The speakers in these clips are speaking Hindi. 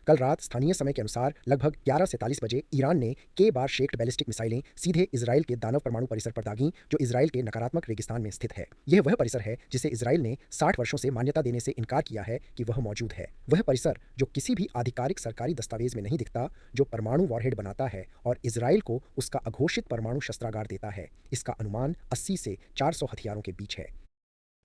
कल रात स्थानीय समय के अनुसार लगभग 11:43 बजे ईरान ने के बार शेक्ड बैलिस्टिक मिसाइलें सीधे इजराइल के दानव परमाणु परिसर पर दागीं, जो इजराइल के नकारात्मक रेगिस्तान में स्थित है। यह वह परिसर है जिसे इजराइल ने 60 वर्षों से मान्यता देने से इनकार किया है कि वह मौजूद है। वह परिसर जो किसी भी आधिकारिक सरकारी दस्तावेज में नहीं दिखता, जो परमाणु वॉरहेड बनाता है और इजराइल को उसका अघोषित परमाणु शस्त्रागार देता है। इसका अनुमान 80 से 400 हथियारों के बीच है।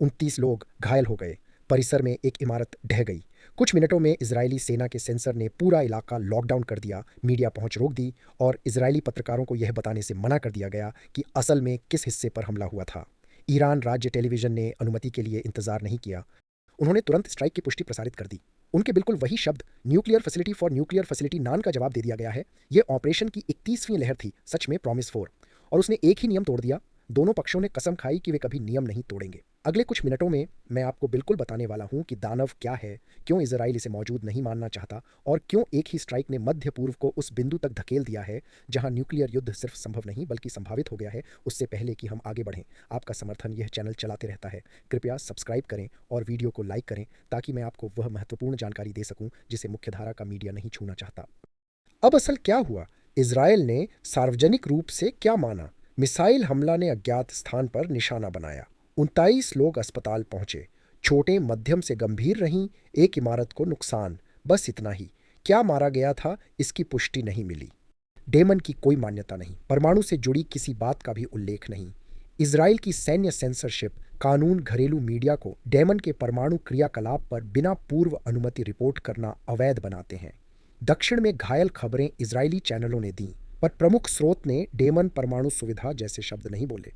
29 लोग घायल हो गए। परिसर में एक इमारत ढह गई। कुछ मिनटों में इजरायली सेना के सेंसर ने पूरा इलाका लॉकडाउन कर दिया, मीडिया पहुंच रोक दी और इजरायली पत्रकारों को यह बताने से मना कर दिया गया कि असल में किस हिस्से पर हमला हुआ था। ईरान राज्य टेलीविजन ने अनुमति के लिए इंतजार नहीं किया। उन्होंने तुरंत स्ट्राइक की पुष्टि प्रसारित कर दी। उनके बिल्कुल वही शब्द nuclear facility for nuclear facility नान का जवाब दे दिया गया है। यह ऑपरेशन की 31वीं लहर थी, सच में प्रॉमिस 4। और उसने एक ही नियम तोड़ दिया। दोनों पक्षों ने कसम खाई कि वे कभी नियम नहीं तोड़ेंगे। अगले कुछ मिनटों में मैं आपको बिल्कुल बताने वाला हूं कि दानव क्या है, क्यों इजराइल इसे मौजूद नहीं मानना चाहता और क्यों एक ही स्ट्राइक ने मध्य पूर्व को उस बिंदु तक धकेल दिया है जहां न्यूक्लियर युद्ध सिर्फ संभव नहीं बल्कि संभावित हो गया है। उससे पहले कि हम आगे बढ़ें, आपका समर्थन यह चैनल चलाते रहता है। कृपया सब्सक्राइब करें और वीडियो को लाइक करें ताकि मैं आपको वह महत्वपूर्ण जानकारी दे सकूं जिसे मुख्यधारा का मीडिया नहीं छूना चाहता। अब असल क्या हुआ? इजराइल ने सार्वजनिक रूप से क्या माना? मिसाइल हमला ने अज्ञात स्थान पर निशाना बनाया। 29 लोग अस्पताल पहुंचे। छोटे मध्यम से गंभीर रहीं। एक इमारत को नुकसान, बस इतना ही। क्या मारा गया था इसकी पुष्टि नहीं मिली। डेमन की कोई मान्यता नहीं, परमाणु से जुड़ी किसी बात का भी उल्लेख नहीं। इजराइल की सैन्य सेंसरशिप कानून घरेलू मीडिया को डेमन के परमाणु क्रियाकलाप पर बिना पूर्व अनुमति रिपोर्ट करना अवैध बनाते हैं। दक्षिण में घायल खबरें इजरायली चैनलों ने दी, पर प्रमुख स्रोत ने डेमन परमाणु सुविधा जैसे शब्द नहीं बोले।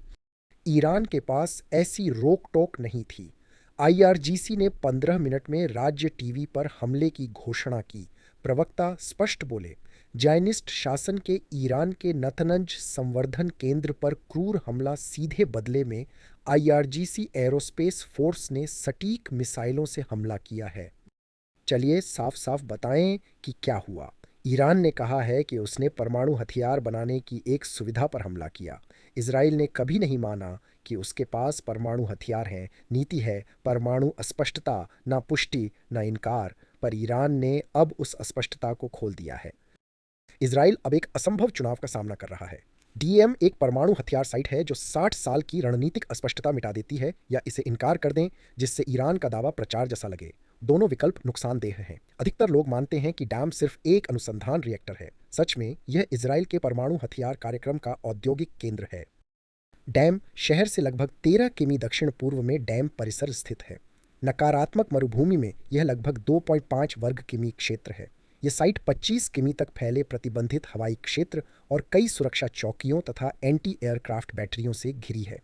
ईरान के पास ऐसी रोक टोक नहीं थी। आईआरजीसी ने 15 मिनट में राज्य टीवी पर हमले की घोषणा की। प्रवक्ता स्पष्ट बोले, जायनिस्ट शासन के ईरान के नतनज संवर्धन केंद्र पर क्रूर हमला सीधे बदले में आईआरजीसी एरोस्पेस फोर्स ने सटीक मिसाइलों से हमला किया है। चलिए साफ साफ बताएं कि क्या हुआ। ईरान ने कहा है कि उसने परमाणु हथियार बनाने की एक सुविधा पर हमला किया। इजराइल ने कभी नहीं माना कि उसके पास परमाणु हथियार हैं। नीति है परमाणु अस्पष्टता, ना पुष्टि ना इनकार, पर ईरान ने अब उस अस्पष्टता को खोल दिया है। इजराइल अब एक असंभव चुनाव का सामना कर रहा है। डीएम एक परमाणु हथियार साइट है जो 60 साल की रणनीतिक अस्पष्टता मिटा देती है, या इसे इनकार कर दें जिससे ईरान का दावा प्रचार जैसा लगे। दोनों विकल्प नुकसानदेह हैं। अधिकतर लोग मानते हैं कि डैम सिर्फ एक अनुसंधान रिएक्टर है। सच में यह इजराइल के परमाणु हथियार कार्यक्रम का औद्योगिक केंद्र है। डैम शहर से लगभग 13 किमी दक्षिण पूर्व में डैम परिसर स्थित है। नकारात्मक मरुभूमि में यह लगभग 2.5 वर्ग किमी क्षेत्र है। यह साइट 25 किमी तक फैले प्रतिबंधित हवाई क्षेत्र और कई सुरक्षा चौकियों तथा एंटी एयरक्राफ्ट बैटरियों से घिरी है।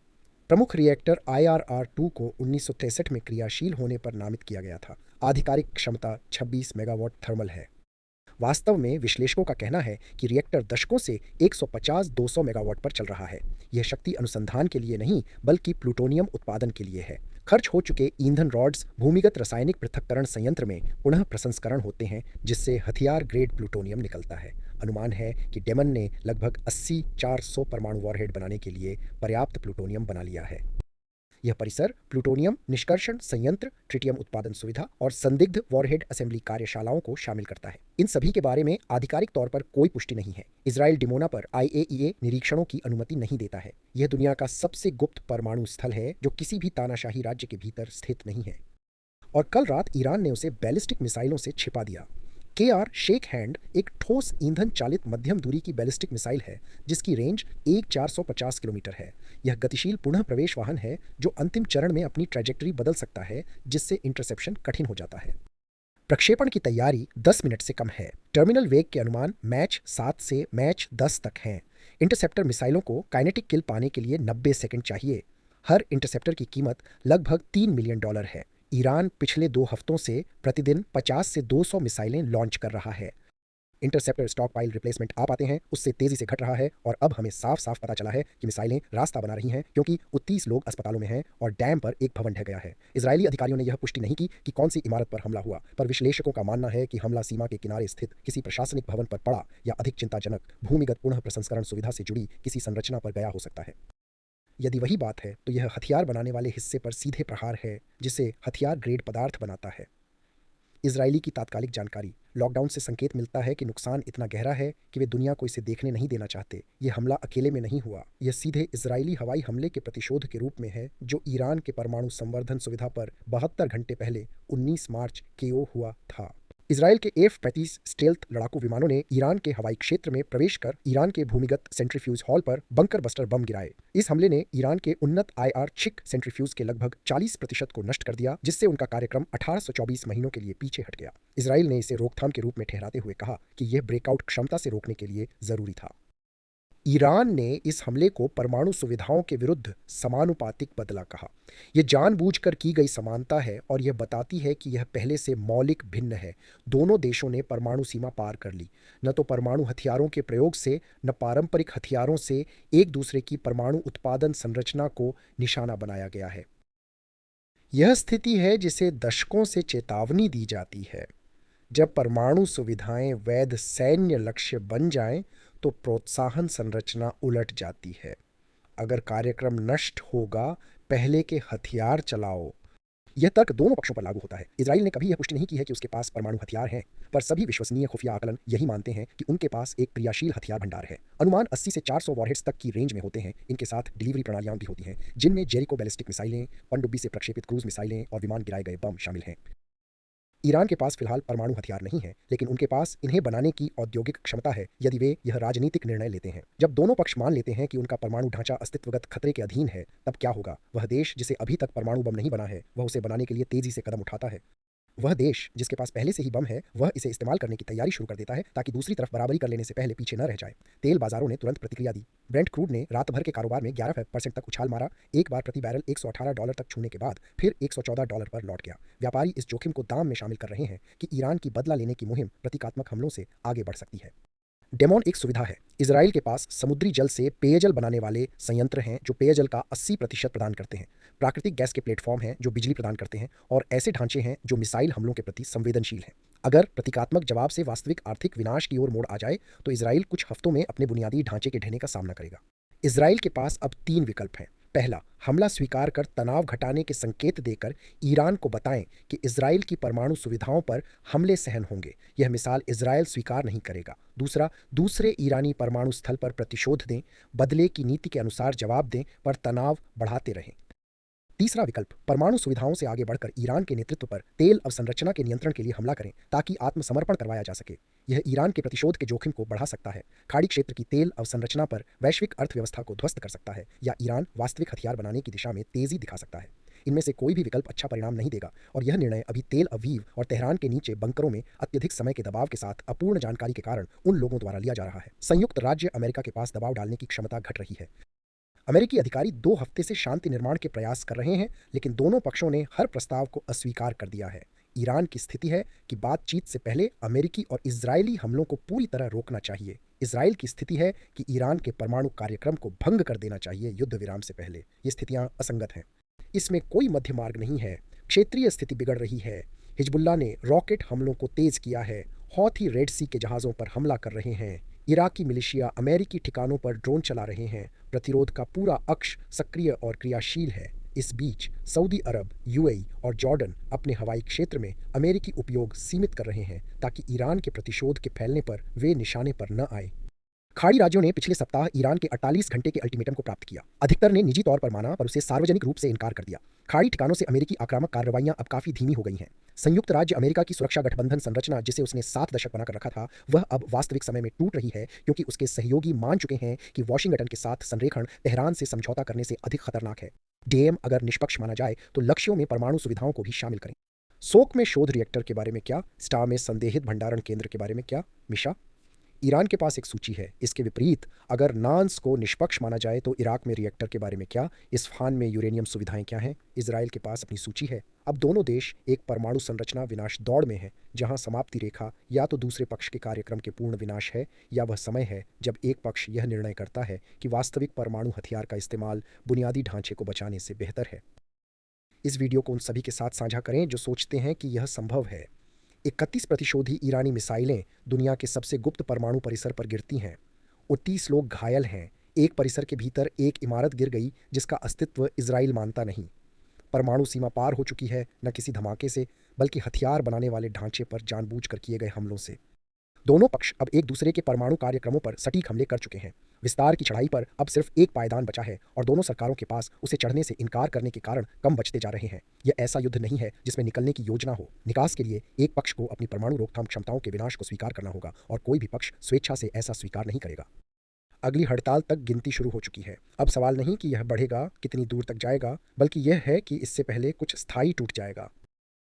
प्रमुख रिएक्टर IRR-2 को 1963 में क्रियाशील होने पर नामित किया गया था। आधिकारिक क्षमता 26 मेगावाट थर्मल है। वास्तव में विश्लेषकों का कहना है कि रिएक्टर दशकों से 150-200 मेगावाट पर चल रहा है। यह शक्ति अनुसंधान के लिए नहीं बल्कि प्लूटोनियम उत्पादन के लिए है। खर्च हो चुके ईंधन रॉड्स भूमिगत रासायनिक पृथक्करण संयंत्र में पुनः प्रसंस्करण होते हैं, जिससे हथियार ग्रेड प्लूटोनियम निकलता है। अनुमान है कि डेमन ने लगभग 80-400 परमाणु वॉरहेड बनाने के लिए पर्याप्त प्लूटोनियम बना लिया है। यह परिसर प्लूटोनियम निष्कर्षण संयंत्र, ट्रिटियम उत्पादन सुविधा और संदिग्ध वॉरहेड असेंबली कार्यशालाओं को शामिल करता है। इन सभी के बारे में आधिकारिक तौर पर कोई पुष्टि नहीं है। इजराइल डिमोना पर IAEA निरीक्षणों की अनुमति नहीं देता है। यह दुनिया का सबसे गुप्त परमाणु स्थल है जो किसी भी तानाशाही राज्य के भीतर स्थित नहीं है। और कल रात ईरान ने उसे बैलिस्टिक मिसाइलों से छिपा दिया। KR शेक हैंड एक ठोस ईंधन चालित मध्यम दूरी की बैलिस्टिक मिसाइल है जिसकी रेंज 1450 किलोमीटर है। यह गतिशील पुनः प्रवेश वाहन है जो अंतिम चरण में अपनी ट्रैजेक्टरी बदल सकता है, जिससे इंटरसेप्शन कठिन हो जाता है। प्रक्षेपण की तैयारी 10 मिनट से कम है। टर्मिनल वेग के अनुमान मैच 7 से मैच 10 तक हैं। इंटरसेप्टर मिसाइलों को काइनेटिक किल पाने के लिए 90 सेकंड चाहिए। हर इंटरसेप्टर की कीमत लगभग $3 मिलियन है। ईरान पिछले 2 हफ्तों से प्रतिदिन 50 से 200 मिसाइलें लॉन्च कर रहा है। इंटरसेप्टर स्टॉक पाइल रिप्लेसमेंट आप आते हैं उससे तेजी से घट रहा है और अब हमें साफ साफ पता चला है कि मिसाइलें रास्ता बना रही हैं, क्योंकि 29 लोग अस्पतालों में हैं और डैम पर एक भवन ढह गया है। इजरायली अधिकारियों ने यह पुष्टि नहीं की कि कौन सी इमारत पर हमला हुआ, पर विश्लेषकों का मानना है कि हमला सीमा के किनारे स्थित किसी प्रशासनिक भवन पर पड़ा या अधिक चिंताजनक भूमिगत पुनः प्रसंस्करण सुविधा से जुड़ी किसी संरचना पर गया हो सकता है। यदि वही बात है तो यह हथियार बनाने वाले हिस्से पर सीधे प्रहार है जिसे हथियार ग्रेड पदार्थ बनाता है। इजरायली की तात्कालिक जानकारी। लॉकडाउन से संकेत मिलता है कि नुकसान इतना गहरा है कि वे दुनिया को इसे देखने नहीं देना चाहते। ये हमला अकेले में नहीं हुआ, यह सीधे इजरायली हवाई हमले के प्रतिशोध के रूप में है जो ईरान के परमाणु संवर्धन सुविधा पर 72 घंटे पहले 19 मार्च को हुआ था। इसराइल के F-35 स्टेल्थ लड़ाकू विमानों ने ईरान के हवाई क्षेत्र में प्रवेश कर ईरान के भूमिगत सेंट्रीफ्यूज हॉल पर बंकर बस्टर बम गिराए। इस हमले ने ईरान के उन्नत IR छिक सेंट्रीफ्यूज के लगभग 40% को नष्ट कर दिया, जिससे उनका कार्यक्रम 1824 महीनों के लिए पीछे हट गया। इसराइल ने इसे रोकथाम के रूप में ठहराते हुए कहा कि यह ब्रेकआउट क्षमता से रोकने के लिए जरूरी था। ईरान ने इस हमले को परमाणु सुविधाओं के विरुद्ध समानुपातिक बदला कहा। यह जानबूझकर की गई समानता है और यह बताती है कि यह पहले से मौलिक भिन्न है। दोनों देशों ने परमाणु सीमा पार कर ली। न तो परमाणु हथियारों के प्रयोग से न पारंपरिक हथियारों से एक दूसरे की परमाणु उत्पादन संरचना को निशाना बनाया गया है। यह स्थिति है जिसे दशकों से चेतावनी दी जाती है। जब परमाणु सुविधाएं वैध सैन्य लक्ष्य बन जाएं तो प्रोत्साहन संरचना उलट जाती है। अगर कार्यक्रम नष्ट होगा, पहले के हथियार चलाओ। यह तर्क दोनों पक्षों पर लागू होता है। इजराइल ने कभी यह पुष्टि नहीं की है कि उसके पास परमाणु हथियार हैं, पर सभी विश्वसनीय खुफिया आकलन यही मानते हैं कि उनके पास एक क्रियाशील हथियार भंडार है। अनुमान 80 से 400 वॉरहेड्स तक की रेंज में होते हैं। इनके साथ डिलीवरी प्रणालियां भी होती हैं, जिनमें जेरिको बैलिस्टिक मिसाइलें, पनडुब्बी से प्रक्षेपित क्रूज मिसाइलें और विमान गिराए गए बम शामिल हैं। ईरान के पास फिलहाल परमाणु हथियार नहीं है, लेकिन उनके पास इन्हें बनाने की औद्योगिक क्षमता है यदि वे यह राजनीतिक निर्णय लेते हैं। जब दोनों पक्ष मान लेते हैं कि उनका परमाणु ढांचा अस्तित्वगत खतरे के अधीन है, तब क्या होगा? वह देश जिसे अभी तक परमाणु बम नहीं बना है, वह उसे बनाने के लिए तेजी से कदम उठाता है। वह देश जिसके पास पहले से ही बम है, वह इसे इस्तेमाल करने की तैयारी शुरू कर देता है ताकि दूसरी तरफ बराबरी कर लेने से पहले पीछे न रह जाए। तेल बाजारों ने तुरंत प्रतिक्रिया दी। ब्रेंट क्रूड ने रात भर के कारोबार में 11% तक उछाल मारा। एक बार प्रति बैरल $118 तक छूने के बाद फिर $114 पर लौट गया। व्यापारी इस जोखिम को दाम में शामिल कर रहे हैं कि ईरान की बदला लेने की मुहिम प्रतीकात्मक हमलों से आगे बढ़ सकती है। डेमोन एक सुविधा है। इजराइल के पास समुद्री जल से पेयजल बनाने वाले संयंत्र हैं जो पेयजल का 80% प्रदान करते हैं। प्राकृतिक गैस के प्लेटफॉर्म हैं जो बिजली प्रदान करते हैं, और ऐसे ढांचे हैं जो मिसाइल हमलों के प्रति संवेदनशील हैं। अगर प्रतीकात्मक जवाब से वास्तविक आर्थिक विनाश की ओर मोड़ आ जाए तो इजराइल कुछ हफ्तों में अपने बुनियादी ढांचे के ढहने का सामना करेगा। इजराइल के पास अब 3 विकल्प हैं। पहला, हमला स्वीकार कर तनाव घटाने के संकेत देकर ईरान को बताएं कि इजराइल की परमाणु सुविधाओं पर हमले सहन होंगे। यह मिसाल इजराइल स्वीकार नहीं करेगा। दूसरा, दूसरे ईरानी परमाणु स्थल पर प्रतिशोध दें, बदले की नीति के अनुसार जवाब दें, पर तनाव बढ़ाते रहें। तीसरा विकल्प, परमाणु सुविधाओं से आगे बढ़कर ईरान के नेतृत्व पर तेल अवसंरचना के नियंत्रण के लिए हमला करें ताकि आत्मसमर्पण करवाया जा सके। यह ईरान के प्रतिशोध के जोखिम को बढ़ा सकता है, खाड़ी क्षेत्र की तेल अवसंरचना पर वैश्विक अर्थव्यवस्था को ध्वस्त कर सकता है, या ईरान वास्तविक हथियार बनाने की दिशा में तेजी दिखा सकता है। इनमें से कोई भी विकल्प अच्छा परिणाम नहीं देगा, और यह निर्णय अभी तेल अवीव और तेहरान के नीचे बंकरों में अत्यधिक समय के दबाव के साथ अपूर्ण जानकारी के कारण उन लोगों द्वारा लिया जा रहा है। संयुक्त राज्य अमेरिका के पास दबाव डालने की क्षमता घट रही है। अमेरिकी अधिकारी 2 हफ्ते से शांति निर्माण के प्रयास कर रहे हैं, लेकिन दोनों पक्षों ने हर प्रस्ताव को अस्वीकार कर दिया है। ईरान की स्थिति है कि बातचीत से पहले अमेरिकी और इजरायली हमलों को पूरी तरह रोकना चाहिए। इजराइल की स्थिति है कि ईरान के परमाणु कार्यक्रम को भंग कर देना चाहिए युद्ध विराम से पहले। ये स्थितियां असंगत हैं। इसमें कोई मध्य मार्ग नहीं है। क्षेत्रीय स्थिति बिगड़ रही है। हिजबुल्लाह ने रॉकेट हमलों को तेज किया है। हौथी रेड सी के जहाज़ों पर हमला कर रहे हैं। इराकी मिलिशिया अमेरिकी ठिकानों पर ड्रोन चला रहे हैं। प्रतिरोध का पूरा अक्ष सक्रिय और क्रियाशील है। इस बीच सऊदी अरब, यूएई और जॉर्डन अपने हवाई क्षेत्र में अमेरिकी उपयोग सीमित कर रहे हैं ताकि ईरान के प्रतिशोध के फैलने पर वे निशाने पर न आए। खाड़ी राज्यों ने पिछले सप्ताह ईरान के 48 घंटे के अल्टीमेटम को प्राप्त किया। अधिकतर ने निजी तौर पर माना, पर उसे सार्वजनिक रूप से इनकार कर दिया। खाड़ी ठिकानों से अमेरिकी आक्रामक कार्रवाइयां अब काफी धीमी हो गई हैं। संयुक्त राज्य अमेरिका की सुरक्षा गठबंधन संरचना, जिसे उसने 7 दशक बनाकर रखा था, वह अब वास्तविक समय में टूट रही है, क्योंकि उसके सहयोगी मान चुके हैं कि वॉशिंगटन के साथ संरेखण तेहरान से समझौता करने से अधिक खतरनाक है। डीएम अगर निष्पक्ष माना जाए तो लक्ष्यों में परमाणु सुविधाओं को भी शामिल करें। सोक में शोध रिएक्टर के बारे में क्या? स्टा में संदेहित भंडारण केंद्र के बारे में क्या? मिशा, ईरान के पास एक सूची है। इसके विपरीत, अगर नांस को निष्पक्ष माना जाए तो इराक में रिएक्टर के बारे में क्या? इस्फहान में यूरेनियम सुविधाएं क्या हैं? इजराइल के पास अपनी सूची है। अब दोनों देश एक परमाणु संरचना विनाश दौड़ में हैं, जहां समाप्ति रेखा या तो दूसरे पक्ष के कार्यक्रम के पूर्ण विनाश है, या वह समय है जब एक पक्ष यह निर्णय करता है कि वास्तविक परमाणु हथियार का इस्तेमाल बुनियादी ढांचे को बचाने से बेहतर है। इस वीडियो को उन सभी के साथ साझा करें जो सोचते हैं कि यह संभव है। 31 प्रतिशोधी ईरानी मिसाइलें दुनिया के सबसे गुप्त परमाणु परिसर पर गिरती हैं। 29 लोग घायल हैं। एक परिसर के भीतर एक इमारत गिर गई जिसका अस्तित्व इजराइल मानता नहीं। परमाणु सीमा पार हो चुकी है, न किसी धमाके से, बल्कि हथियार बनाने वाले ढांचे पर जानबूझकर किए गए हमलों से। दोनों पक्ष अब एक दूसरे के परमाणु कार्यक्रमों पर सटीक हमले कर चुके हैं। विस्तार की चढ़ाई पर अब सिर्फ एक पायदान बचा है और दोनों सरकारों के पास उसे चढ़ने से इनकार करने के कारण कम बचते जा रहे हैं। यह ऐसा युद्ध नहीं है जिसमें निकलने की योजना हो। निकास के लिए एक पक्ष को अपनी परमाणु रोकथाम क्षमताओं के विनाश को स्वीकार करना होगा और कोई भी पक्ष स्वेच्छा से ऐसा स्वीकार नहीं करेगा। अगली हड़ताल तक गिनती शुरू हो चुकी है। अब सवाल नहीं कि यह बढ़ेगा, कितनी दूर तक जाएगा, बल्कि यह है कि इससे पहले कुछ स्थायी टूट जाएगा।